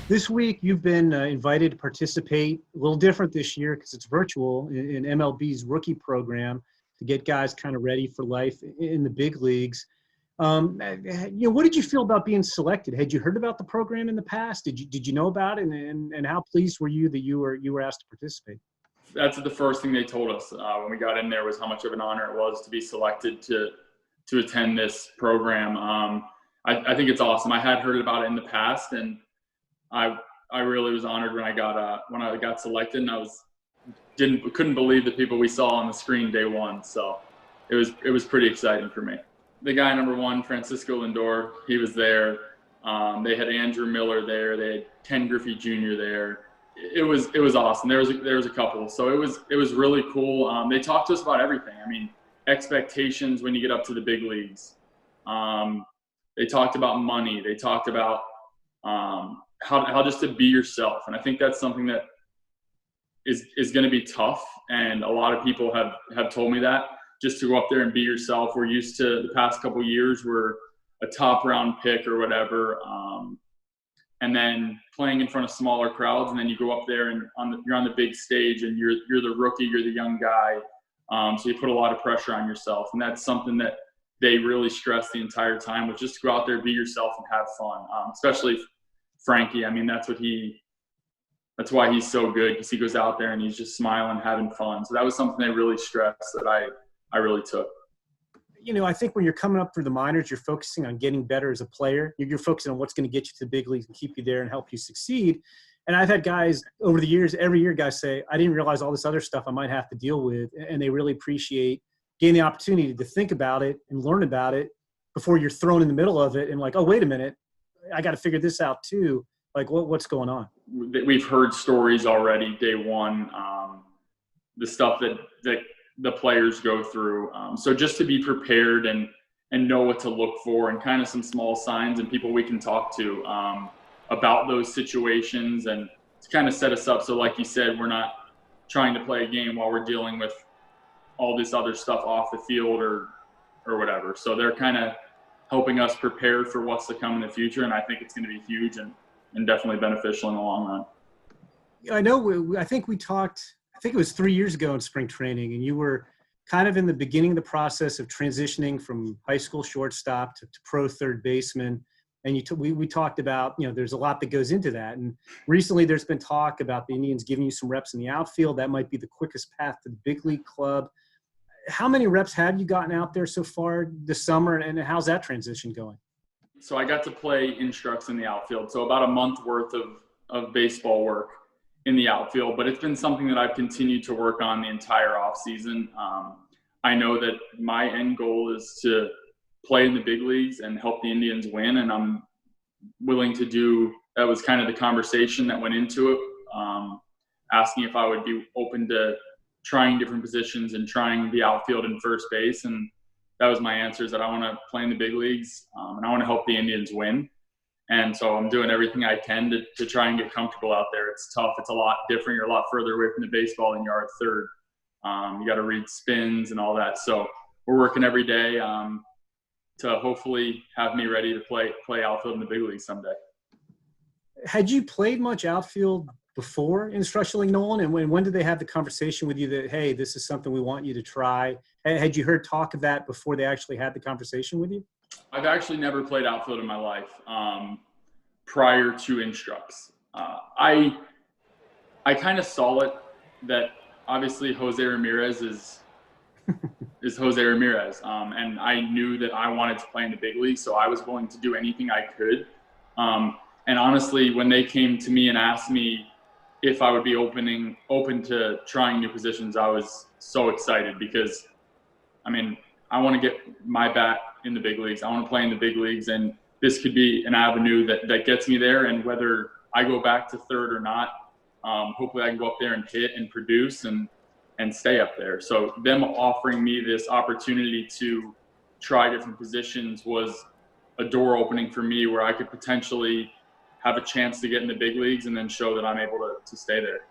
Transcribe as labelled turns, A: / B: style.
A: This week, you've been invited to participate, a little different this year because it's virtual, in MLB's rookie program to get guys kind of ready for life in the big leagues. What did you feel about being selected? Had you heard about the program in the past? Did you know about it? And how pleased were you that you were asked to participate?
B: That's the first thing they told us when we got in there, was how much of an honor it was to be selected to attend this program. I think it's awesome. I had heard about it in the past, and I really was honored when I got selected, and couldn't believe the people we saw on the screen day one. So it was pretty exciting for me. The guy number one, Francisco Lindor, he was there. They had Andrew Miller there. They had Ken Griffey Jr. there. It was awesome. There was a couple, so it was really cool. They talked to us about everything. I mean, expectations when you get up to the big leagues. They talked about money. They talked about how just to be yourself, and I think that's something that is going to be tough. And a lot of people have told me that, just to go up there and be yourself. We're used to the past couple of years, we're a top round pick or whatever, and then playing in front of smaller crowds, and then you go up there and you're on the big stage, and you're the rookie, you're the young guy, so you put a lot of pressure on yourself, and that's something that they really stress the entire time, was just to go out there, be yourself, and have fun. Especially Frankie. I mean, that's why he's so good, because he goes out there and he's just smiling, having fun. So that was something they really stressed that I really took.
A: I think when you're coming up through the minors, you're focusing on getting better as a player. You're focusing on what's going to get you to the big leagues and keep you there and help you succeed. And I've had guys over the years, every year, guys say, I didn't realize all this other stuff I might have to deal with. And they really appreciate getting the opportunity to think about it and learn about it before you're thrown in the middle of it and like, oh, wait a minute, I got to figure this out too. Like, what's going on?
B: We've heard stories already day one, the stuff that the players go through. So just to be prepared and know what to look for, and kind of some small signs and people we can talk to about those situations, and to kind of set us up. So like you said, we're not trying to play a game while we're dealing with all this other stuff off the field or whatever. So they're kind of helping us prepare for what's to come in the future. And I think it's going to be huge and definitely beneficial in the long run.
A: I know I think we talked, I think it was 3 years ago in spring training, and you were kind of in the beginning of the process of transitioning from high school shortstop to pro third baseman. And we talked about, there's a lot that goes into that. And recently there's been talk about the Indians giving you some reps in the outfield. That might be the quickest path to the big league club. How many reps have you gotten out there so far this summer, and how's that transition going?
B: So I got to play instructs in the outfield, so about a month worth of baseball work in the outfield, but it's been something that I've continued to work on the entire off season. I know that my end goal is to play in the big leagues and help the Indians win, and I'm willing to do – that was kind of the conversation that went into it, asking if I would be open to trying different positions and trying the outfield and first base, and that was my answer, is that I want to play in the big leagues, and I want to help the Indians win. And so I'm doing everything I can to try and get comfortable out there. It's tough. It's a lot different. You're a lot further away from the baseball than you are at third. You got to read spins and all that. So we're working every day to hopefully have me ready to play outfield in the big leagues someday.
A: Had you played much outfield before instructional Nolan? And when did they have the conversation with you that, hey, this is something we want you to try? Had you heard talk of that before they actually had the conversation with you?
B: I've actually never played outfield in my life prior to instructs. I kind of saw it that obviously Jose Ramirez is Jose Ramirez, and I knew that I wanted to play in the big league, so I was willing to do anything I could. And honestly, when they came to me and asked me if I would be open to trying new positions, I was so excited, because I mean, I want to get my bat in the big leagues. I want to play in the big leagues, and this could be an avenue that gets me there. And whether I go back to third or not, hopefully I can go up there and hit and produce and stay up there. So them offering me this opportunity to try different positions was a door opening for me, where I could potentially have a chance to get in the big leagues and then show that I'm able to stay there.